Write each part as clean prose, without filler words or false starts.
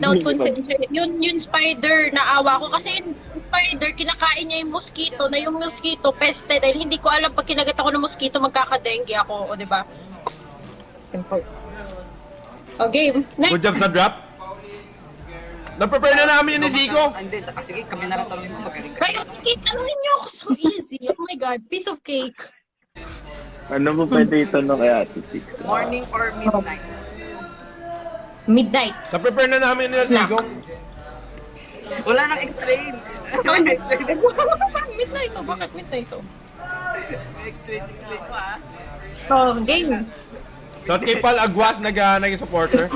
without consent. Yun spider, naawa ko. Kasi yung spider, kinakain niya yung mosquito, na yung mosquito, peste. Dahil hindi ko alam pag kinagat ako ng mosquito, magkakadengue ako. O, diba? Simple. O, game. Next. Good job sa drop. Na-prepare na namin yun ni Zico. Hindi, sige, kami na rin tanongin mo, magaling ka. Right, sige, tanongin niyo ako. So easy. Oh my God, piece of cake. Ano mo pwede itanong kay Ate Chix? Morning or midnight? Midnight. Na-prepare na namin yun ni Snack. Zico. Wala nang explain. Midnight to. Bakit midnight to? Explain mo ah. Oh, game. So, Tipal Agwas naging supporter.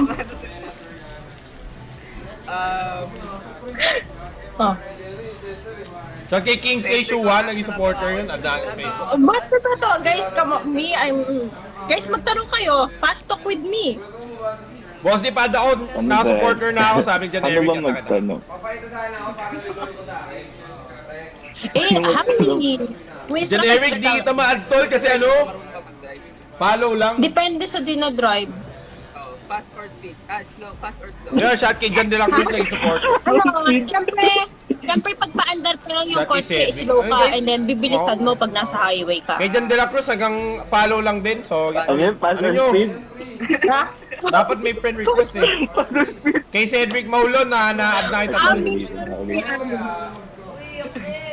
Oh. So, kay King Station 1 naging supporter yun. Adaan sa Facebook. Ba't na to? Guys, come on. Guys, magtanong kayo. Fast talk with me. Boss di Padaon, Ano naka-supporter ba? na ako. Sabi dyan, Ano Eric. ba At akin. magtanong? Happy. Dyan, Eric, di kita ma-adtol kasi ano? Follow lang. Depende sa dinadrive. Fast or speed? Slow, fast or slow? Yung shot kay John de la Cruz naging supporter. Ano, siyempre pag pa-andar pa lang yung Dati kotse, Cedric. slow ka, Ay, guys. and then bibilisan mo pag nasa highway ka. Kay John de la Cruz hanggang follow lang din. So, Ano yun? Pass ano or nyo? speed? Ha? Dapat may friend request eh. Kay Cedric Maulon na-add na kita.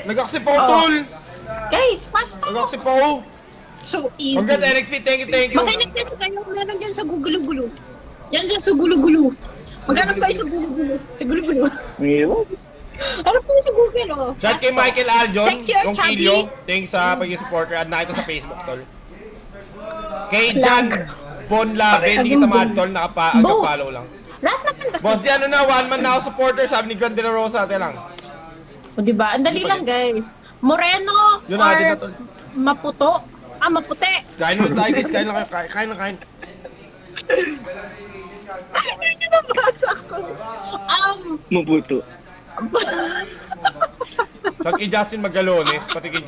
Nag-accept ako, tol! Guys, fast talk. Nag-accept ako. So easy. Congrats, NXP. Thank you. Makinig kayo, meron dyan sa gugulo-gulo. Yan dyan sa gulo-gulo. Maghanap kayo sa gulo-gulo. Sa gulo-gulo. Ang hirap. Ano po sa Google, oh? Shout kay Michael Aljon, Sexy or yung chubby? Kilio. Thanks sa pag-supporter. Add na kita sa Facebook, tol. Kay Jan Bonlaben, di kita ma-add, tol. Nakapollow lang. Lahat naman kasi. Boss, di ano na, one man na ako supporter. Sabi ni Grand De La Rosa, ate lang. O, diba? Ang dali lang, guys. Moreno Yun na, or di ba, tol? maputo. Ah, maputi. Kain ulit tayo, guys. Kain lang kayo. Kain lang, kain. Hindi nabasa ko. Mabuto. Shout kay Justin Magalones, pati kay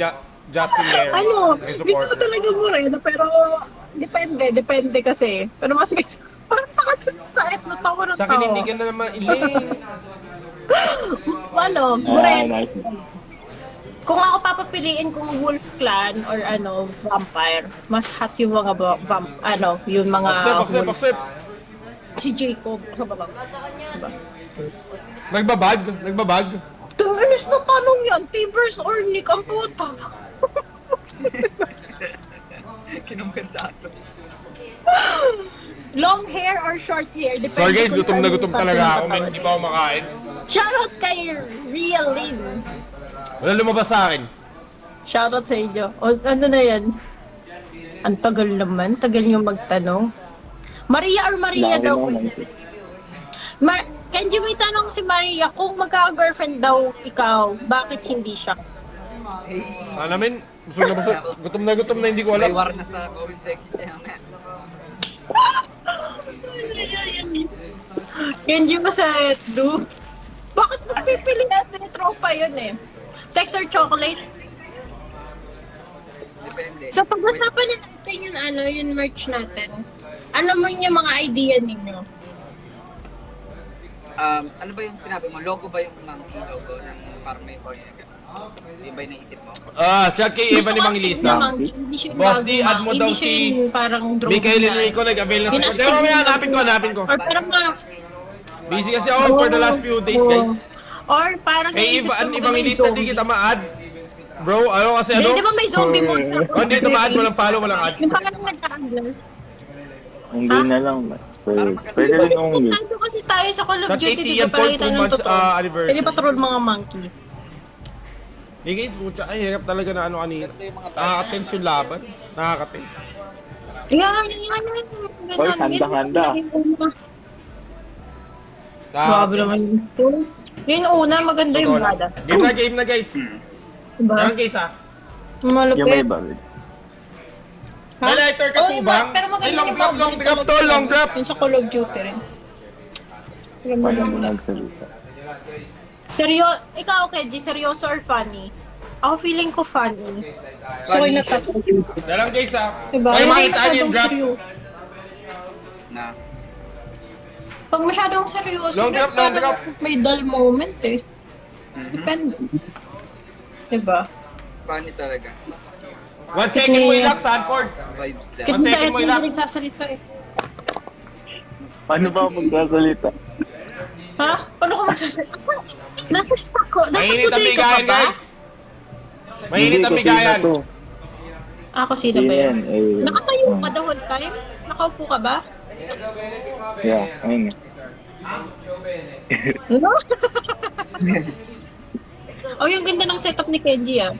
Justin Mayer. Ano, Yung gusto ko supporter. talaga Moreno, pero depende kasi. Pero mas gusto, parang nakasasait na tawa ng Sa akin, hindi tao. ka na naman iling. Ano, Ah, Moreno. nice. Kung ako papapiliin kung Wolf Clan or ano, Vampire, mas hot yung mga yung mga Accept. wolf. Si Jacob. Diba? Nagbabag. Tungalis na tanong yan, Tibers or Nick ang puta. Kinumpir sa aso. Long hair or short hair? Depende Sorry guys, kung gutom na saan gutom yung talaga ako. katawan. Man, hindi pa ako makain. Shoutout kay Real Lin. Wala lumabas sa akin. Shoutout sa inyo. O, ano na yan? Ang tagal naman. Tagal nyo magtanong. Maria or Maria Laki daw? naman. Kenji, may tanong si Maria, kung magka-girlfriend daw ikaw, bakit hindi siya? Namin, busog na busog. Gutom na, hindi ko May alam. war na sa comment section niya. Kenji Masedo? Bakit magpipili natin yung tropa yun eh? Sex or chocolate? Depende. So pag-usapan na natin yung merch natin. Ano mo yung mga idea ninyo? Ano ba yung sinabi mo? Logo ba yung monkey logo ng Farme or yung Hindi ba yung naisip mo? Shout kay Eva ni Mangilista. Boss D, add mo daw si parang drone Mikael na. Enrico, nag-avail na support. Ginastos Pero mamaya, mo. hanapin ko. Or parang Busy kasi ako for the last few days, guys. Or parang Kay naisip ko Eva, may Evangelista, di zombie. kita ma-add. Bro, ano kasi Hindi, ano? di ba may zombie mo sa... Oh, hindi ito ma-add, walang follow, walang add. Yung parang nagka-angles. Hindi na lang. Pwede Kasi rin only. puntado kasi tayo sa Call of Shout kay Duty, di Sian ba Paul, pakita 2 ng months totoo? anniversary. Pwede patrol mga monkey. Hey guys, pucha, ay hirap talaga na ano kanina. Nakaka-tense yung laban. Nakaka-tense. Yan. Oy, handa-handa. Grabe naman yun. Yun una, maganda yung bada. Game na guys. Diba? Yan guys ha. Yung may Malupit. baril. Ha? Highlighter kasi Oo, bang? pero maganda Ay, long yung drop, mga long baril drop talaga. to, long drop. Yung sa Call of Duty rin. Paano mo nagsalita? Ikaw, Keji, seryoso or funny? Ako feeling ko funny. So, Funny. natatakot. Dalang guys ha. Diba? Ay Yung makita niyo yung drop. Na. Pag masyadong seryoso, Long drop, long parang drop. may dull moment eh. Depende. Diba? Funny talaga. 1 second mo ilak, Sanford. Vibes lang. Kasi One sa second mo hindi ilak. nagsasalita eh. Paano ba ako magsasalita? Ha? Paano ko magsasalita? Nasa stock ko. Nasa Mainit ang today ka pa bigayan, ba? guys. Mainit ang bigayan. Ako sino ba yan? eh. Nakatayo ka the whole time? Nakaupo ka ba? Yeah, ayun. No? Oh, yung ganda ng setup ni Kenji ah.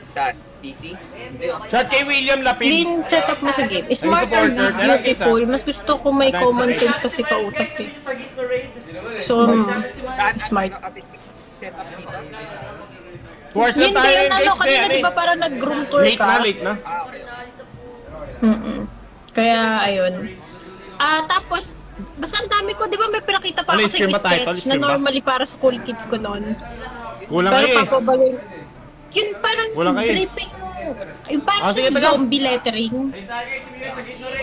Sa PC? Hindi. Shot kay William Lapid. Yung setup mo sa game. Smart and supporter, meron beautiful. Mas gusto ko may common sense kasi kausap eh. So, smart. Setup dito. Force na Hindi tayo yun yun, ano, guys. kanina di ba parang nag-groom tour Late ka? na, late na. Ah, okay. Mm-mm. Kaya, ayun. Tapos, basta ang dami ko, di ba may pinakita pa Ano, ako sa screen ba title? sketch na Screen ba? normally para sa cool kids ko noon. Kulang Pero kayo eh. papabalik. Yun parang Wala kayo. dripping, yung parang sige, sa tagal. zombie lettering.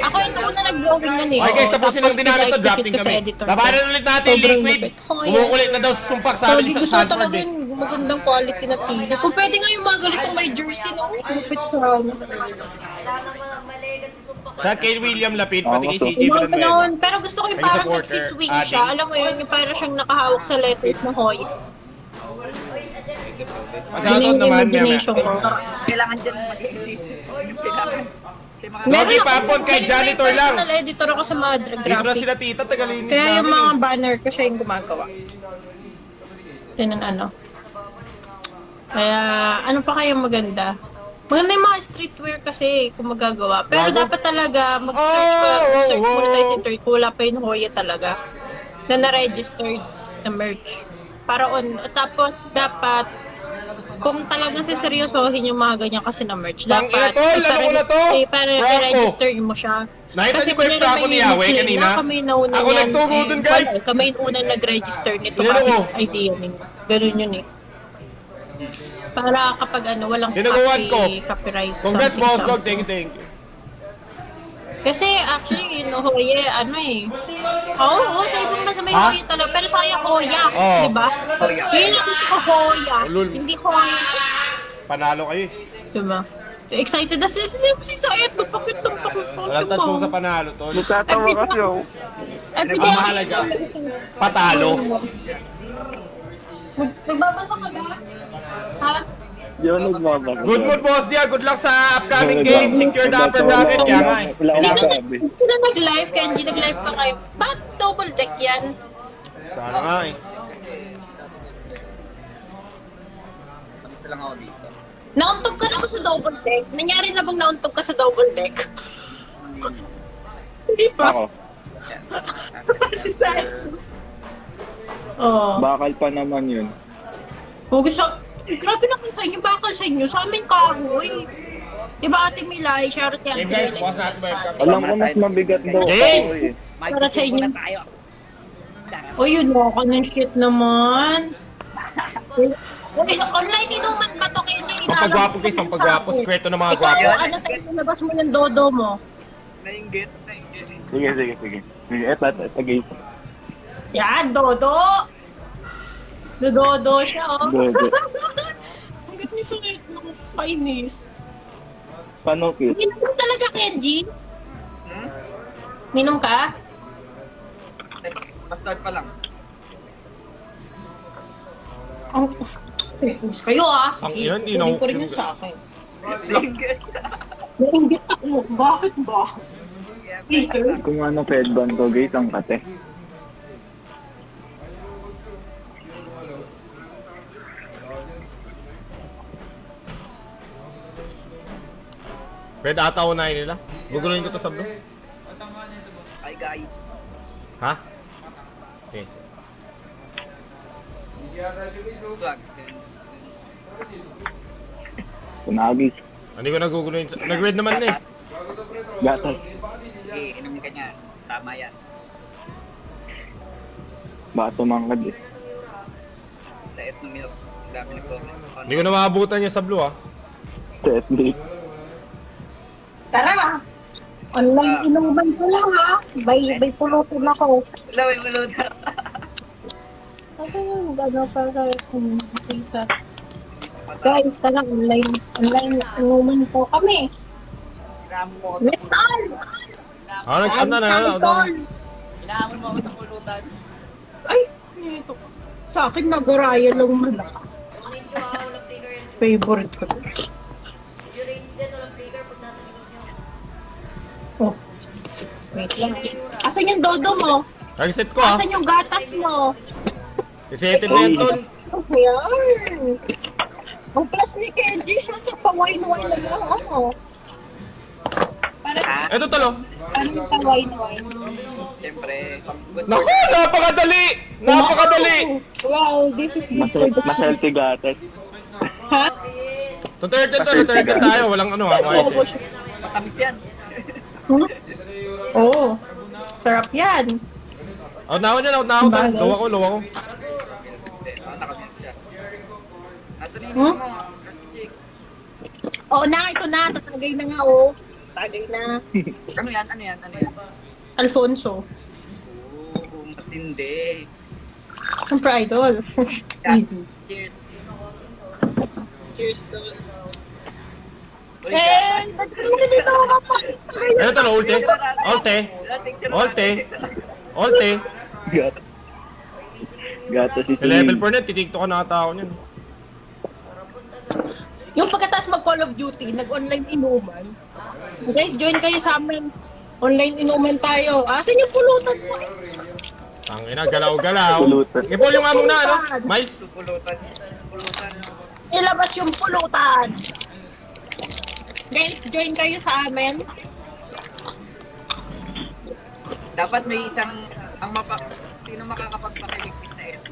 Ako yung una nag-drawing nun eh. Okay guys, oo. tapusin Tapos lang din namin ito. pina-execute Drafting ko sa kami. editor. Labanan ulit natin, Sobrang Liquid. lupit. Oh, yeah. Umukulit na daw sumpak sa amin Lagi sa gusto ko Sanford talaga eh. yung magandang quality na tili. Kung pwede nga yung mga ganitong may jersey, no? Lupit sa ano. Shot kay William Lapid, pati kay CJ Yung mga Villanueva. panahon, pero gusto ko yung Ay, parang supporter, nagsiswing adding. siya. Alam mo yun, yung parang siyang nakahawak sa letters na Hoy. Shoutout Yun yung naman, imagination ko. Kailangan dyan mag-edit. Kailangan. Kasi mga Doggy akong- Papon, kay may janitor lang. personal editor ako sa mga Dito na graphic. sila tita, tagalinis Kaya yung namin mga eh. banner ko siya yung gumagawa. Tinan ano. Kaya ano pa kaya maganda? Maganda yung mga streetwear kasi kung magagawa. Pero Bago? dapat talaga mag-search ka. Oh, Mag-search oh, muna tayo oh. sa internet. Wala pa yung Hoya talaga. Na na-registered na merch. Para on. Tapos dapat kung talagang siseryosohin yung mga ganyan kasi na merch, Tang ina dapat tol, ano ko na to? para Franco. i-register mo siya. Nakita niyo ba yung kunyari Franco may ni Yahweh nickname kanina? na kami nauna Ako niyan, nagturo dun, guys. wala, kami yung unang nag-register nito Tinuro ko. kahit idea ninyo. Ganun yun eh. Para kapag ano, walang Tinuruan ko. copyright. Congrats, something, boss dog. something. Thank you, thank you. Kasi actually, no, Hoye, ano eh. Oo, sa ibang masa may Ha? Hoye talaga. Pero sayang Hoya, Oo. di ba? Yun lang ko Hoya, Ulul. hindi Hoye. Panalo kayo eh. Diba? Excited na si Sayat, magpakit ng pakit. Walang tansong sa panalo, tol. Magtatawa kasi ako. Ang mahalaga. Patalo. Magbabasa ka ba? Ha? Di ako nagbabasa. Good mood, boss Dia. Good luck sa upcoming game. Secure the upper bracket. Kaya nga eh. Wala Hindi akong ka sabi. sila nag-live, Kenji, nag-live pa kayo. Bakit double deck yan? Sana nga eh. Isa lang ako dito. Nauntog ka na ba sa double deck? Nangyari na bang nauntog ka sa double deck? Hindi pa. Ako. Si Sayat. Oo. Bakal pa naman yun. Huwag sa... Grabe naman sa inyo, bakal sa inyo. Sa amin kahoy. Diba Ate Milay, shoutout kay Ate Game guys, Milay. boss natin ba yung Alam ko mas mabigat daw. Hey! ako eh. Para sa inyo. O yun, ka ng shit naman. Uy, online inuman ba to kayo niya? Pampagwapo guys, pampagwapo. Sikreto ng mga Ikaw, gwapo. ano sa inyo, labas mo yung dodo mo. Nainggit. Sige, sige, sige. Sige, eto, guys. Yan, dodo! Dodo siya, oh. Dodo. Ang ganda nito ngayon, nakakainis. Paano, cute? Minom ka talaga, Kenji? Minom ka? Pa-start pa lang. Ang... Miss kayo, ah. Ang Sige, ilan, kunin inaw- ko rin yun sa akin. Nainggit. Nainggit ako. Bakit ba? Peter? Kung ano pedban to, guys, ang kate. Pwede ata unahin nila. Guguluhin ko to sa blue. Hi guys. Ha? Okay. Vlog. Kunagis. Hindi ko naguguluhin. Nag-red naman na eh. Gatas. Sige, inumin ka niya. Tama yan. Baka tumangkad eh. Sa etno milk. Ang dami nag-comment. Hindi ko na maabutan niya sa blue ah. Set date. Tara! Online inuman ko lang, ha? Bay pulutin ako. Wala, may pulutan. Ano yung gano'n pa sa kita? Guys, talagang online inuman po kami. Inaamon mo ako sa Metal! Ano? Inaamon mo ako sa pulutan. Ay, ito. Sa akin, nag-Ryan lang malaki. Favorite ko. Oh. Wait lang. Asan yung dodo mo? Nag-set ko ah. Asan yung gatas mo? Isetid na yan, tol. Ayan. Ang plus ni Kenji siya sa pa-wine-wine na lang. Ano? Parang Ito, tol, oh. pa-wine-wine. Siyempre, good Naku, napakadali! Napakadali! Wow, this is good for the... Mas-healthy gatas. Ha? To 30 tayo. Walang ano ha, YC. matamis yan. Huh? Oo. Sarap yan. Out na ako dyan, out na ako, tol. Low ako. Hindi, nakakamit siya. Nasa rin Huh? mo, chicks. Oo na, ito na. Tatagay na nga, oh. Tatagay na. Ano yan? Alfonso. Oo, matindi. Siyempre, idol. Easy. Cheers. Cheers, tol. Uy, Eh, nagkaroon na dito ako pa. Ito, tol, Olte. Gatas. Gatas si Level 4 na, titikto ka na tao niyan. Yung pagkatapos mag-Call of Duty, nag-online inuman. Guys, join kayo sa amin. Online inuman tayo. Asan yung pulutan mo? Ang ina, galaw-galaw. Pulutan. Ipol yung amo na, ano? Miles? pulutan. Ilabas yung pulutan. Guys, join kayo sa amin. Dapat may isang, sino makakapagpakiligpit na ito?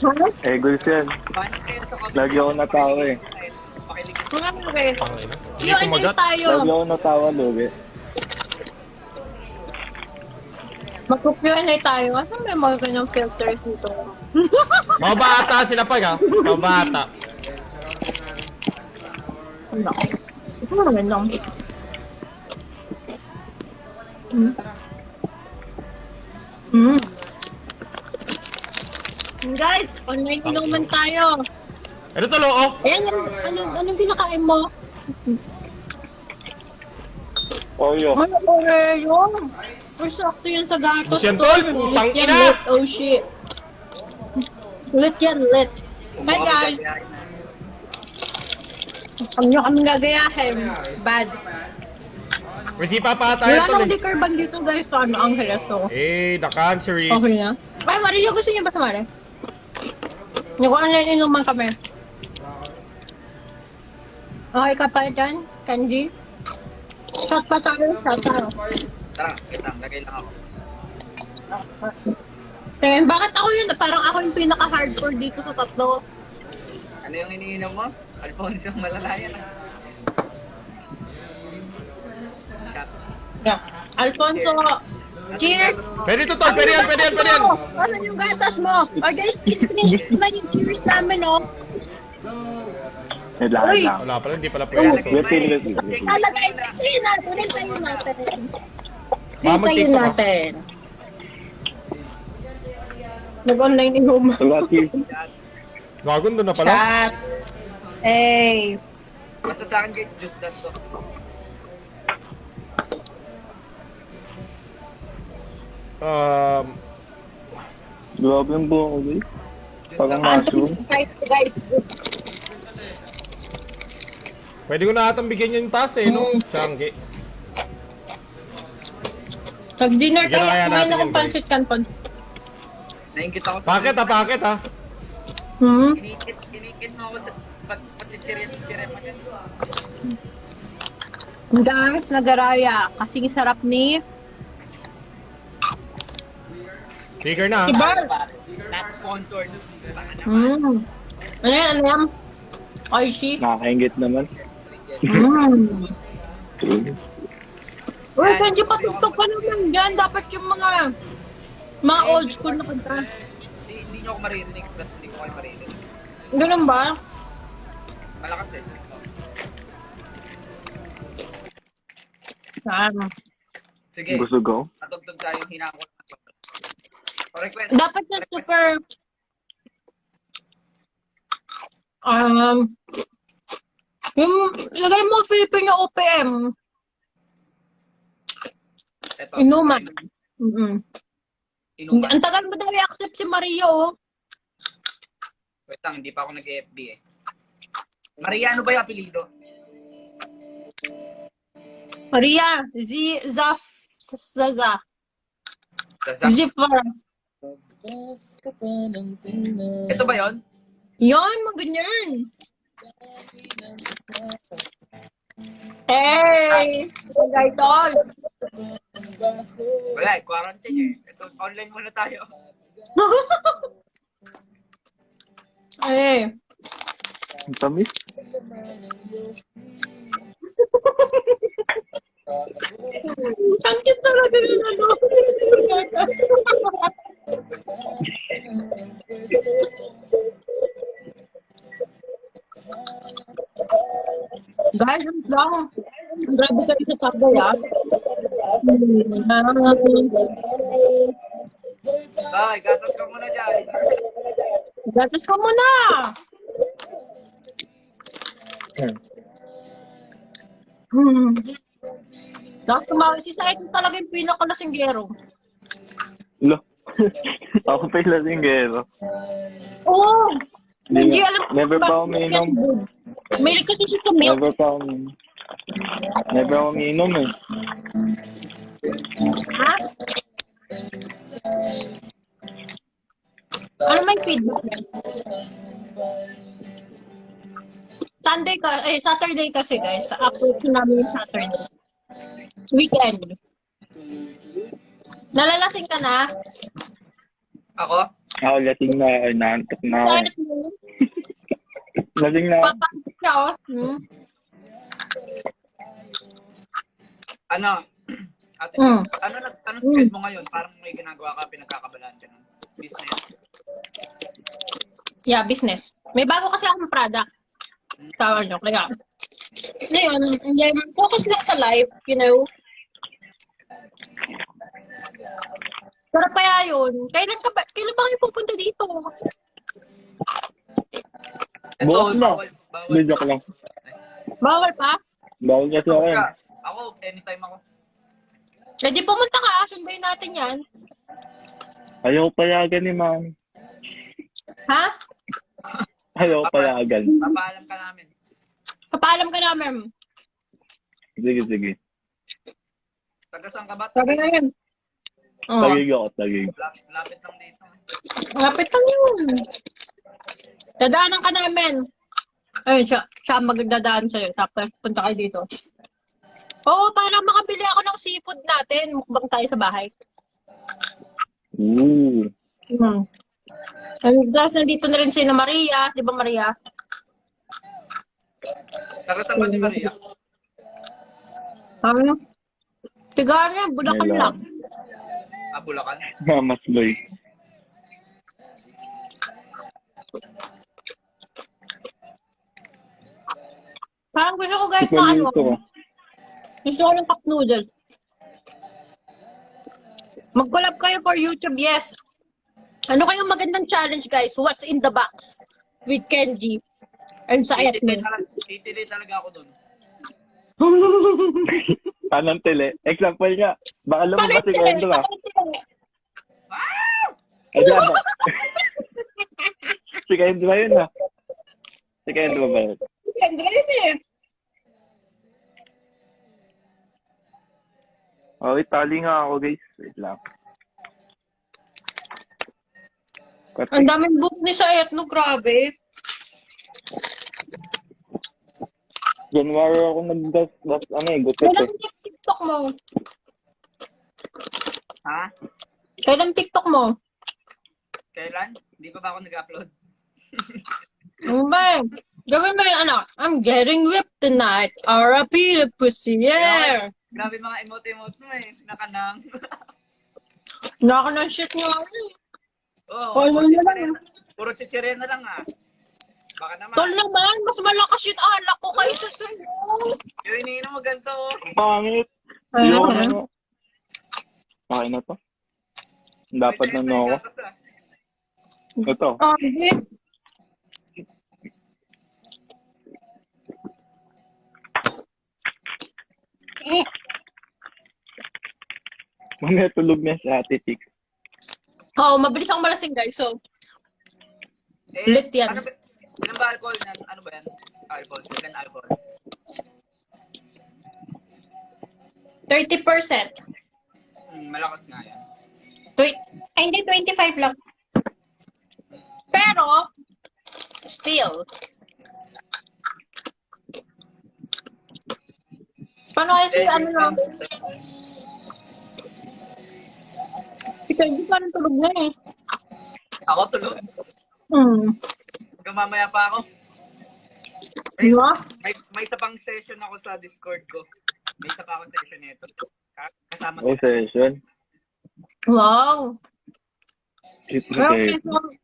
Ha? Eagles yan. Paano kayo sa comment? Lagi ako natawa eh. Pakiligpit. Mga guys. Ang ina. Hindi Join kumagat. tayo. Lagi ako natawa, Lugi. Mag-Q&A tayo. Asan may mga ganyang filters dito? Mga bata sila pa, ha? Mga bata. Ano? Ito naman lang. Mm. Guys, online inuman tayo. Ito, tol, oh. Ayan, anong kinakain mo? Oyo. Ano ba yun? Sakto yan sa gatos. Yan, tol. Putang Lit yan, ina. lit. Oh, shit. Lit yan, lit. Bye, guys. Huwag nyo kami gagayahin. Bad. Resipa pa tayo, Wala tol. nang liquor ban dito, guys. So, ano, Angeles to. The cancer is... Okay na. Ay, Maria, gusto niyo ba sa Maria? Nag-online inuman kami. Okay ka pa dyan, Kanji? Shot pa tayo, shot tayo. Tara, kita, lagay lang ako. Bakit ako yun? Parang ako yung pinaka-hardcore dito sa tatlo. Ano yung iniinom mo? Alfonso ang malalayan. Shot. Yeah. Alfonso, cheers! Pwede to, tol. Pwede yan. Asan yung gatas mo? Ay, guys, screenshot na yung cheers namin, oh. Kailangan Uy! lang. Wala pala, hindi pala pwede. Wait. Alagay, hintayin natin. Hintayin Baka mag-TikTok ako. natin. Nag-online inuman. Lucky. Gagon doon na pala. Chat. Hey. Basta sa akin guys, juice lang to. Grabe yung buhok ko, guys. Parang mushroom. Guys. Pwede ko na atang bigyan yung taas eh, no? Tiyangge. Pag-dinner Bigyan na kaya kaya, kumain natin akong yan, pancit canton. Naingit ako sa... Paket ha. Inikit mo ako sa pag-chichirya mo dyan. Guys, nagaraya. Kasing sarap ni... Sticker na ha. Ibar. Not sponsored. Baka naman. Ano yan? Oishi. Nakakaingit naman. Uy, Kanji, patugtog ka naman dyan. Dapat yung mga old school na kanta. Hindi nyo ako maririnig. Hindi ko kayo maririnig. Ganun ba? Malakas eh. Saan? Sige, Gusto ko. natugtog tayo hinakot Request. Dapat na super, yung, lagay mo Filipino OPM. Ito. Inuman. Mm-mm. Inuman. Ang tagal mo daw i-accept si Maria, oh. Wait lang, hindi pa ako nag-FB eh. Maria, ano ba yung apelido? Maria, Zaza. Zipper. Ito ba yun? Yan, maganyan. Hey! Magay tol. Wala eh, quarantine eh. Ito, online muna tayo. Hey. Ang tamis. Ang cute talaga ng ano. Guys, ang lang. Grabe kayo sa tagay, ah. Ay, gatas ka muna dyan. Gatas ko muna. Tapos tumawag si Said talaga yung pinakalasinggero. Lo. Ako pa yung lasinggero. Oo. Hindi alam Never ba- pa ako uminom. May kasi siya sa milk. Never ako uminom eh. Ha? Ano may feedback niya? Saturday kasi guys. Approach namin yung Saturday. Weekend. Nalalasing ka na? Ako? Ako lasing na, naantok na ako. Lasing na. Papakit ka, oh. Ano? Ate, Mm. ano sked mo ngayon? Parang may ginagawa ka, pinagkakabalaan ka ng business. Yeah, business. May bago kasi akong product. Tawag nyo. Kaya, ngayon, focus lang sa life, you know. Pero kaya yun, kailan ba kayo pupunta dito? Ito, Bukas na. bawal. Hindi, joke lang. Bawal pa? Bawal kasi ako yan. Ako, anytime ako. Eh di pumunta ka, sunbayin natin yan. Ayaw payagan ni ma'am. Ha? Ayaw payagan. Papaalam ka namin. Papaalam ka namin. Sige. Taga-saan ka ba? Sabi na yun. Oo. Tagig ako, tagig. Lapit lang dito. Lapit lang yun. Dadaanan ka namin. Ayun, siya magdadaan sa'yo. Tapos punta kayo dito. Oo, para makabili ako ng seafood natin. Mukbang tayo sa bahay. Ooh. And plus, nandito na rin si Maria. Di ba, Maria? Taga-saan ba si Maria? Ano? Tigana, Bulacan Wala. lang. Bulacan. Mamas boy. Parang gusto ko guys Ito na ano. dito ko. Gusto ko ng cup noodles. Mag-collab kayo for YouTube, yes. Ano kayong magandang challenge, guys? What's in the box? With Kenji. And sa Etno. Titili talaga ako dun. Anong tele? Example nga. Baka lumabas si Kendra. Ay, ba? Si Kendra yun ah. Si Kendra ba yun? Kendra yun eh. Oh, tali nga ako guys. Wait lang. Ang daming book ni sa Etno, grabe. January ako nag-das, ano eh, gupit Kailan eh. TikTok mo? Ha? Kailan TikTok mo? Kailan? Hindi pa ba ako nag-upload? Ano ba? Gawin mo yung ano, I'm getting whipped tonight. R.I.P. the pussy, yeah! Grabe mga emote-emote mo eh. Nakanang. Naka ng shit nga ako eh. Oo. Tol Puro chichirya na lang ah. Baka naman. Tol naman, mas malakas yung alak ko kaysa sa'yo. Yung iniinom mo ganito oh. Pangit. Ayun. Ayoko na nga. Okay na to. Dapat na ako. Ito. Oh, hindi. Eh, Mamaya tulog na si Ate Chicks. Oo, mabilis akong malasing, guys. So, Lit yan. Ano ba, ilan ba alcohol yan? Ano ba yan? Alcohol, 7 alcohol. 30%. Malakas nga yan. Ay, hindi, 25 lang. Pero, still. Paano kaya si ano lang? Si Kirby parang tulog na eh. Ako tulog. Hanggang mamaya pa ako. Diba? May isa pang session ako sa Discord ko. May isa pa akong session nito. Kasama Oh, sila. session. Wow. Pero okay, Okay.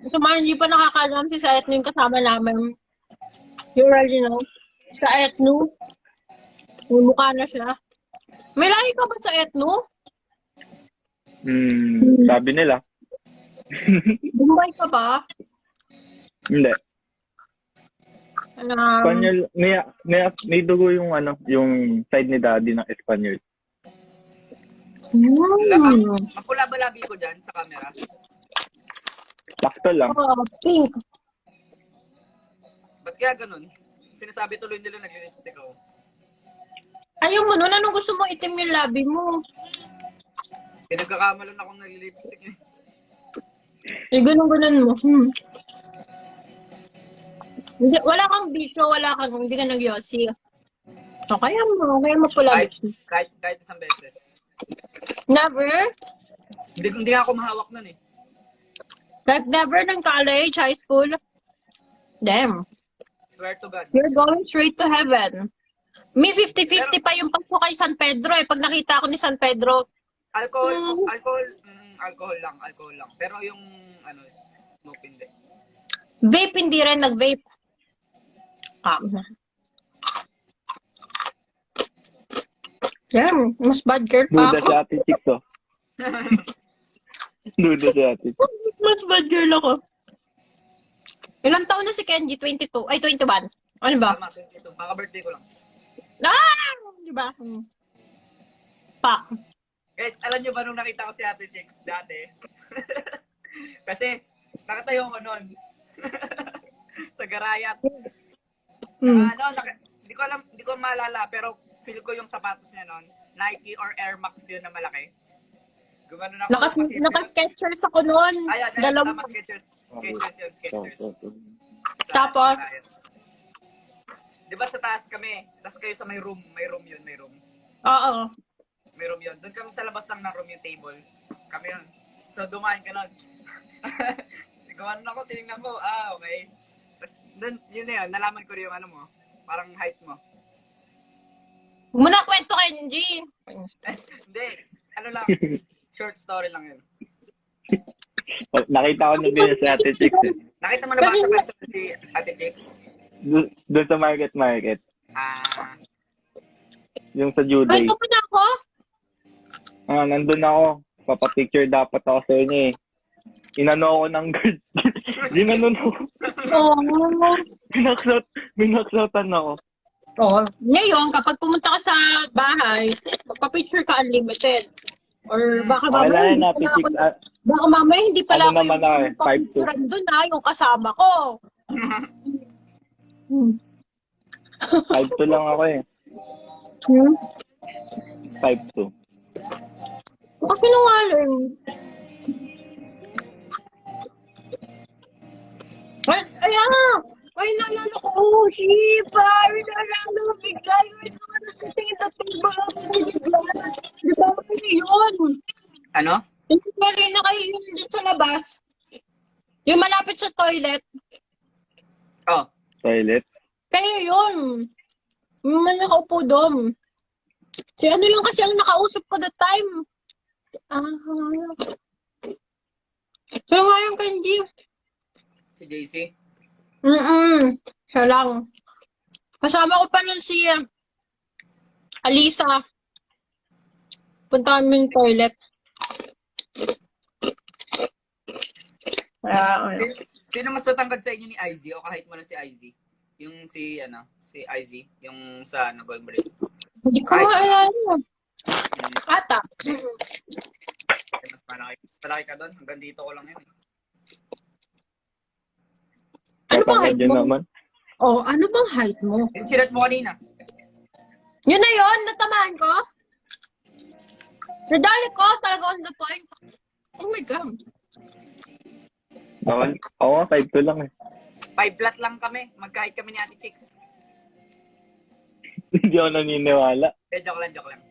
so mga hindi pa nakakalam si Saetno yung kasama namin. You already know. Saetno. May mukha na siya. May lahi ka ba sa Etno? Sabi nila. Bumbay ka ba? Hindi. Espanyol, may dugo yung yung side ni Daddy ng Espanyol. Mapula ba labi ko dyan sa camera? Sakto lang. Oh, pink. Ba't kaya ganun? Sinasabi tuloy nila nag-lipstick ako. Ayaw mo nun, anong gusto mo itim yung labi mo? Pinagkakamalan akong nag-lipstick eh. Eh, ganun-ganun mo. Hindi, wala kang bisyo, hindi ka nag-yossi. O, kaya mo pula lipstick. Kahit isang beses. Never? Hindi nga ako mahawak nun eh. Like never ng college, high school? Damn. Swear to God. You're going straight to heaven. May 50-50 pa yung paso kay San Pedro eh. Pag nakita ako ni San Pedro, Alcohol lang. Pero yung smoke hindi. vape hindi rin, nag-vape. Damn, mas bad girl pa Duda ako. si Ate Chicks, oh. Duda si Ate Chicks. Mas bad girl ako. Ilang taon na si Kenji? 22? Ay, 21. Ano ba? Tama, ito. Baka-birthday ko lang. Di ba? Pa. Guys, alam nyo ba nung nakita ko si Ate Chicks dati? Kasi, nakatayo ko nun. Sa Garayat. Hindi ko maalala, pero feel ko yung sapatos niya nun. Nike or Air Max yun na malaki. Gumanon ako. Naka-sketchers ako noon. Ayan, Dalawang. tama, Skechers. Skechers. Tapos? Di ba sa taas kami? Tapos kayo sa may room. May room. Oo. May room yun. Doon kami sa labas lang ng room yung table. Kami yun. So, dumaan ka nun. Gumanon ako, tinignan ko. Okay. Tapos, dun, yun na yun. Nalaman ko rin yung mo. Parang height mo. Muna kwento, Kenji. Hindi. Lang. Short story lang yun. Nakita ko na din si Ate Chicks, eh. Nakita mo na ba sa person si Ate Chicks? Doon sa market. Yung sa Juday. Kwento pa na ako? Nandun ako. Papapicture dapat ako sa inyo, eh. Inano ako ng guard. Ginanon ako. Oo. Binaksotan ako. Oo. Ngayon, kapag pumunta ka sa bahay, magpa-picture ka unlimited. Or baka mamaya, Kailangan natin, Chicks. baka mamaya hindi pala Ano naman ako, eh, 5'2". picture doon yung kasama ko. 5'2" lang ako, eh. 5'2". Bakit sinungaling? Ay, naalala ko. Oh, Shiba! Ay, naalala ko bigla. Yun naman na sitting in the table. Bigla. Di ba kayo yun? Ano? Hindi ba rin na kayo yun dun sa labas? Yung malapit sa toilet. Oh. Toilet. Kayo yun. Yung man nakaupo doon. Si ano lang kasi ang nakausap ko that time. Pero nga yung Kenji. Si JC? Siya lang. Kasama ko pa nun si Alisa. Punta kami yung toilet. Kaya, Sino mas matangkad sa inyo ni IZ o kahit mo na si IZ? Yung si IZ, yung sa Gold Break. hindi ko maalala. Ata. Mas malaki ka doon. Hanggang dito ko lang yun. Ano bang height Kapamedyo mo? naman. Oh, ano bang height mo? Yung sirat mo kanina. Yun na yun, natamaan ko. Nadali ko, talaga on the point. Oh my God. Oo, 5'2" lang eh. 5 flat lang kami. Magkahit kami ni Ate Chicks. Hindi ako naniniwala. Joke lang.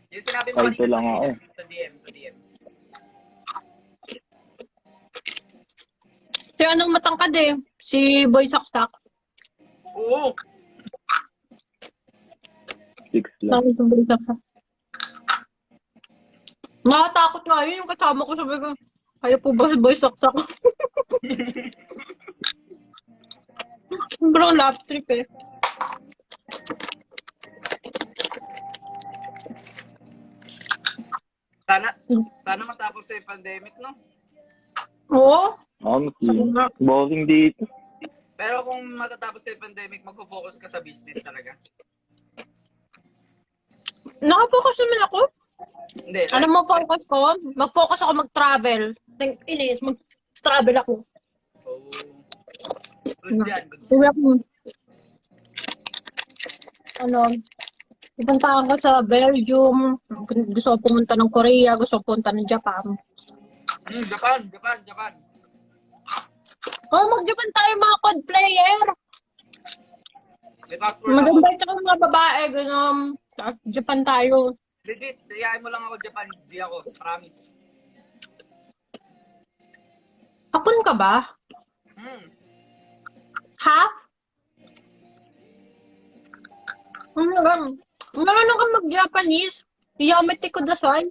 Yung sinabi mo 5'2" lang ako. Sa DM. Si anong matangkad eh? Si Boy Saksak. Oo. 6 lang. Sabi ko Boy Saksak. Nakatakot nga yun yung kasama ko. Sabi ko, kaya po ba si Boy Saksak? Sobrang laugh trip eh. Sana matapos sa pandemic, no? Oo. Boring dito. Pero kung matatapos sa pandemic, magfo-focus ka sa business talaga. Nakapokus naman ako. Hindi. Ano mo focus ko? Mag-focus ako mag-travel. Inis, mag-travel ako. Oh. Good dyan. Uwi ako. Ano, ipuntahan ko sa Belgium. Gusto ko pumunta ng Korea. Gusto ko pumunta ng Japan. Japan. Oh, mag-Japan tayo mga COD player. May passport ako. Maganda ito ng mga babae. Ganun. Japan tayo. Legit, iyakin mo lang ako Japan. Di ako, promise. Hapon ka ba? Half? Marunong ka mag-Japanese. Yamete ko dasay.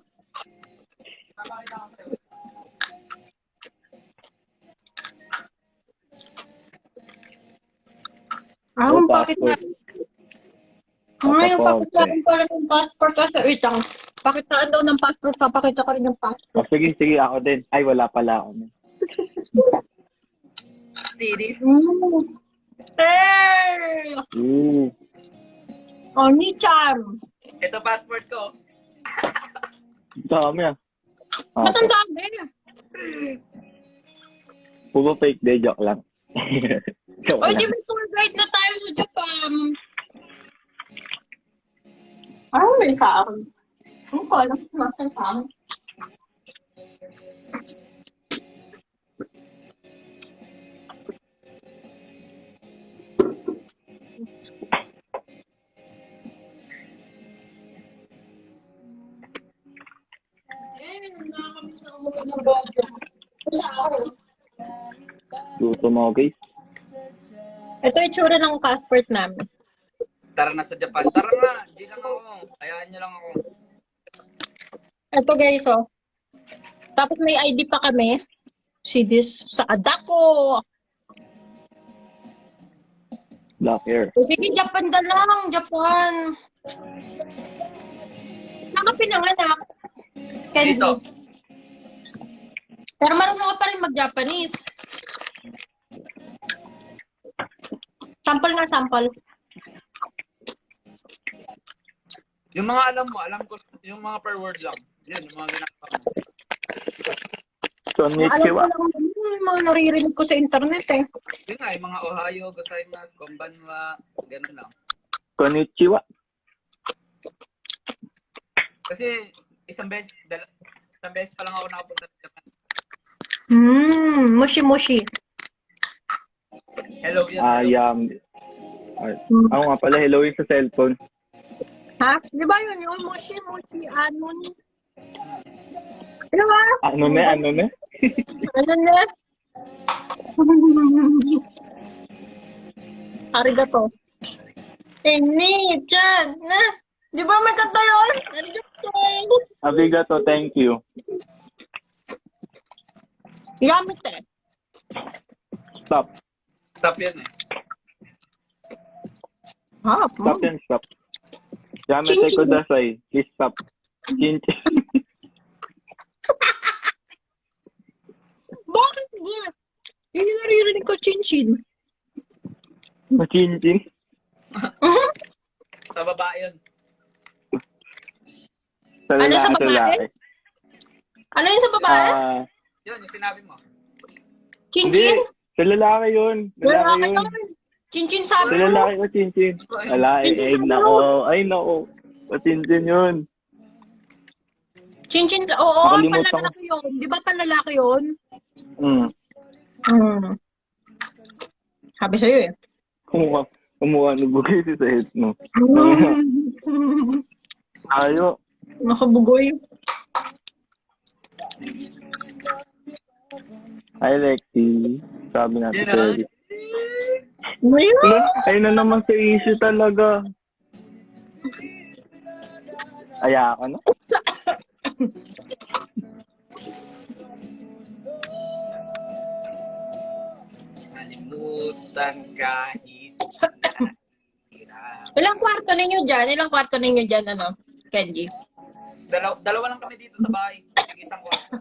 Oh, Bakit na? passport. Ngayon, Passport, pakitaan ko lang yung passport kasi itang. Pakitaan daw ng passport, papakita ko rin yung passport. Sige, ako din. Ay, wala pala ako. Series. Hey! Oni-chan! Ito passport ko. Dami ah. Ba't ang dami? Puro fake day, joke lang. Joke Oy, di lang. may tour guide na tayo sa Japan. Ano may sa akin? Ano ko alam kung nasan sa akin? Nakakamiss na umuwi ng Belgium. Sa akin. Luto mo, guys. Ito yung tsura ng passport namin. Tara na sa Japan. Tara nga. Di lang ako. Hayaan nyo lang ako. Ito guys, oh. Tapos may ID pa kami. See this sa Adako. Black hair. Sige, Japan na lang. Japan. Saan ka pinanganak? Candy. Dito. Pero marunong ka pa rin mag-Japanese. Sample nga, sample. Yung mga alam ko, yung mga per word lang. Yan, yung mga ginagawa mo. Alam ko Konnichiwa. lang yung mga naririnig ko sa internet eh. Yun nga, yung mga Ohio, gozaimasu, konbanwa, ganun lang. Konnichiwa. Kasi isang beses pa lang ako nakapunta sa Japan. Mushi-mushi. Hello, yan. Ako nga pala, hello yun sa cellphone. Ha? Di ba yun yung mushi-mushi? Ano ni? Di ba? Ano na? Ano na? Arigato. Chan na. Di ba may kanta yun? Arigato. Arigato, thank you. Yamete. Stop. Stop yan eh. Ha? Stop and stop. Yamete kudasai. Please stop. Bakit di? Chinchin. Machinchin. Sa babae yun. Sa Ano sa lalaki, sa babae? lalaki. Ano yun sa babae? Yun, yung sinabi mo. Hindi. Chinchin? Sa lalaki yun. Lalaki Lalaki yun. yun. Chinchin Sa sabi mo. lalaki ko, chinchin. Wala, Chinchin ay, sabi nako. mo. Ay, nako. Machinchin yun. Chinchin, oo, Nakalimutan ko. panlalaki yun. Di ba panlalaki yun? Hmm. Sabi sa'yo eh. Kumuha ni Bugay si Sahit, no? Ayo. Nakabugoy. Hi, Lexi. Sabi natin Yun, sa ah. Eric. Ngayon? Ay na naman sa issue talaga. Aya ka na? Kalimutan kahit hirap. Ilang kwarto ninyo dyan? Ilang kwarto ninyo dyan, ano? Kenji? Dalawa lang kami dito sa bahay. Isang kwarto.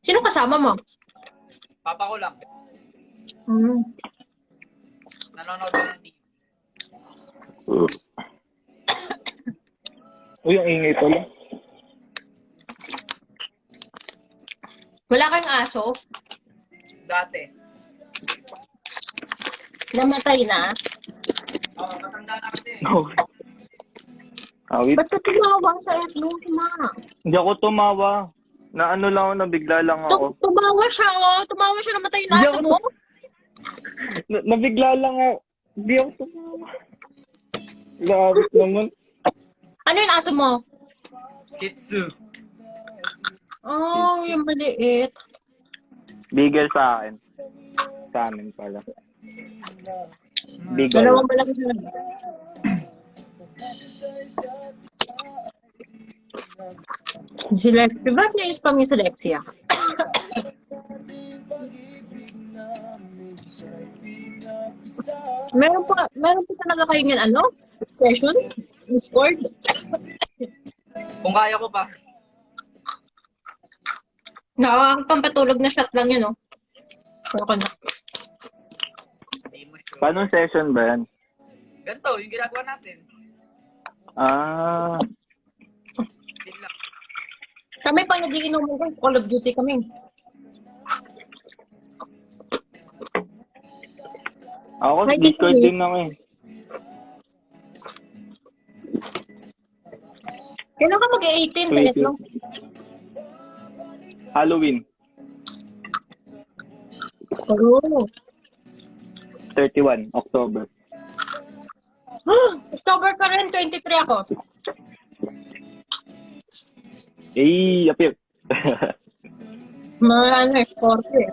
Sino kasama mo? Papa ko lang. Hmm. Nanonood ko ng TV. Uy, ang ingay pala. Wala kang aso? Dati. Namatay na? Oo, matanda na kasi. No. Awit. Ba't ka tumawa sa etno, ma? Hindi ako tumawa. Na ano lang ako, nabigla lang ako. Tumawa siya, oh. Tumawa siya, namatay na Hindi aso ako mo. Nabigla lang ako. Hindi ako tumawa. Lawit naman. Ano yung aso mo? Kitsu. Oh, yung maliit. Bigel sa akin. Sa amin pala. Bigel. Dalawa ba lang siya? Si Lexi, ba't niya spam yung si Lexi ah? meron pa talaga kayo yan, ano? Session? Discord? Kung kaya ko pa. Nakakapampatulog na shot lang yun, no? Okay na. Hindi mo sure. Paano session ba yan? Ganito, yung ginagawa natin. Ah, Yun lang. Kami pang nagiinuman ko, Call of Duty kami. ako sa Ay, Discord hindi. din ako eh. Kailan ka mag-18 sa Wait, etno? Halloween, Oo. 31, October. October ka rin, 23 ako. Eh, appear. Mga ano eh, 40 eh.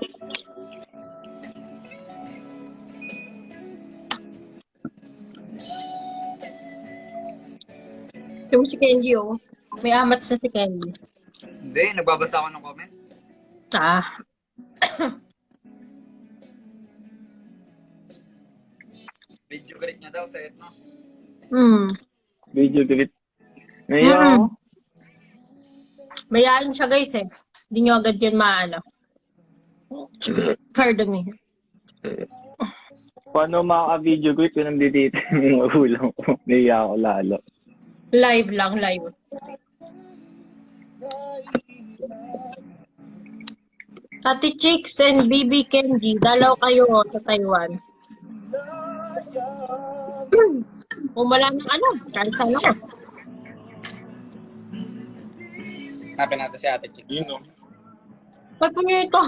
Yung si Kenji, oh. May amat sa si Kenji. Hindi, nagbabasa ako ng comment. Ah. Video greet niya daw sa etno. Video greet. Ngayon ako. Mayayain siya guys eh. Hindi nyo agad yan maano. Pardon me. Paano makaka-video greet kung nandito yung magulang ko? Naiya ako lalo. Live lang, live. Ate Chicks and BB Kenji, dalaw kayo sa Taiwan. Kung wala ng ano, kahit saan ako. Hanapin natin si Ate Chick. Yun, no? Ba't po nyo ito?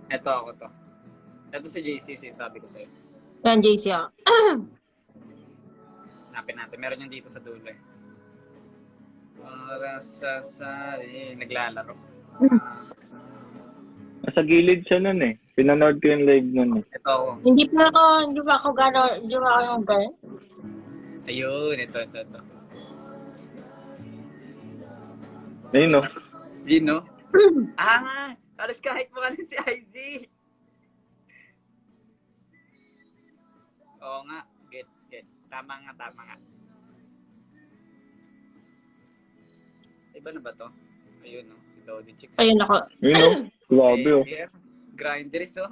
Ito ako to. Ito si JC, sabi ko sa'yo. Yan, JC ah. Hanapin natin. Meron yan dito sa dulo eh. Para sa naglalaro. Nasa gilid siya nun eh. Pinanood ko yung live nun eh. Ito ako. Hindi pa ako gano'n, hindi pa ako yung girl. Ayun, ito. Ayun, no? Yun, no? Ah! Alas kahit mo kasi si IZ. Oo nga. Gets. Tama nga. Iba na ba to? Ayun, no? Sige. Loaded chicks. Ayun ako. Yun, no? Grabe, oh. Yeah. Grinders, oh.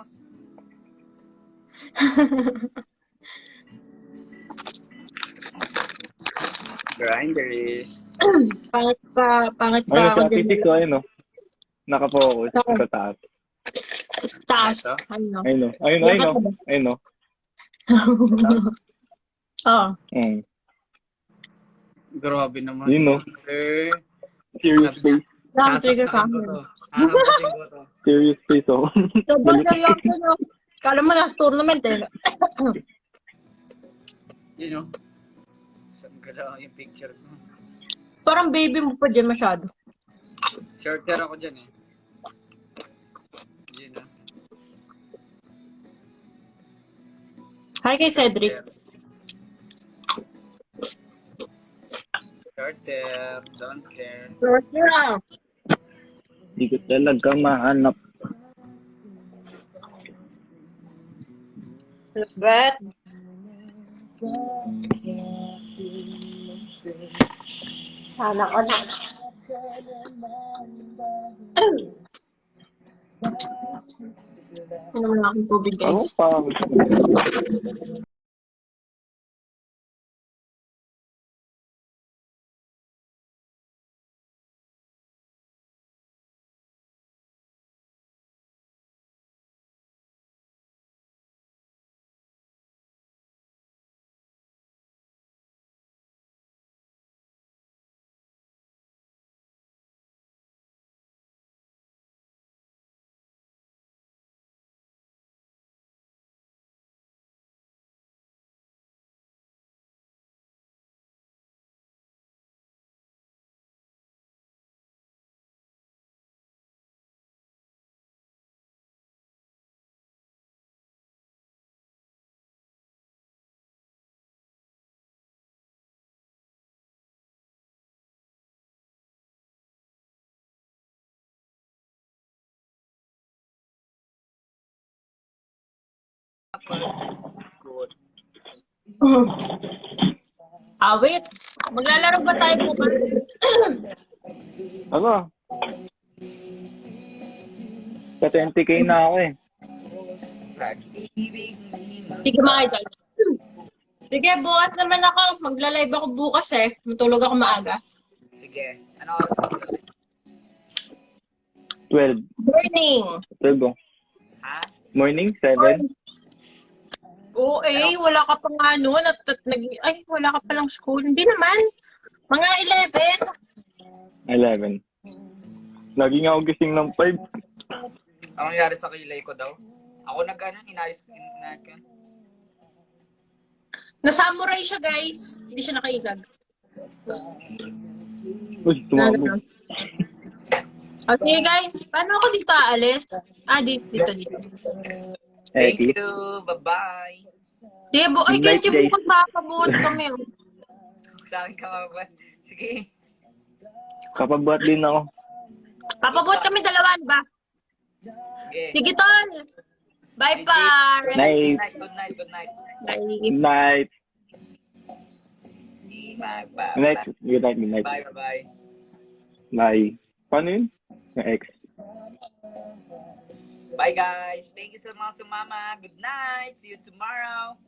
Grinders. Pangit pa Ayun, ako si Ate dyan. Six, oh, ayun, no? Nakapokus sa taas. Taas. Ito. Ano? Ayun, no? Ayun, no? Ayun, no? Ayun, no? Oo. Mm. Grabe naman. Yun, no? Sir. Serious face. Trigger ka. Sasaksakan ko to. Hahampasin ko to. Serious face, oh. Sobrang seryoso nyo. Kala mo na tournament eh. Yun, no? Saan gala yung picture ko? Parang baby mo pa dyan masyado. Shorter ako dyan, eh. Yun, no? Hi kay Cedric. Shorter. Don't care. Yeah. Hindi ko talaga mahanap. Bet. Sana ko na. Ano na akong tubig, Ano guys? pa? Good. Wait. Maglalaro ba tayo bukas? Ano? Sa 20k na ako, eh. Sige mga idol. Sige, bukas naman ako. Magla-live ako bukas eh. Matulog ako maaga. Sige. Ano oras ka pala? 12. Morning. 12, oh. Ha? Morning, 7. Oo wala ka pa nga noon. Wala ka palang school. Hindi naman. Mga 11. Lagi nga ako gising ng 5. Anong nangyari sa kilay ko daw? Ako inayos ko. 11. Nasamurai siya, guys. Hindi siya nakailag. Uy, tumabog. Okay, guys. Paano ako dito aalis? Dito. Thank Eki. you. Bye-bye. Sige, Good night, Kenji, guys. bukas papabuhat kami. Sa akin ka mababa. Sige. Kapagbuhat din ako. Papabuhat kami dalawan ba? Sige. Sige, Tol. Bye, par. Night. Good night. Good night. Bye. Night. Bye. Night. Good night. Good night. Bye. Bye. Paano yun? Yung X. Bye guys. Thank you so much, Mama. Good night. See you tomorrow.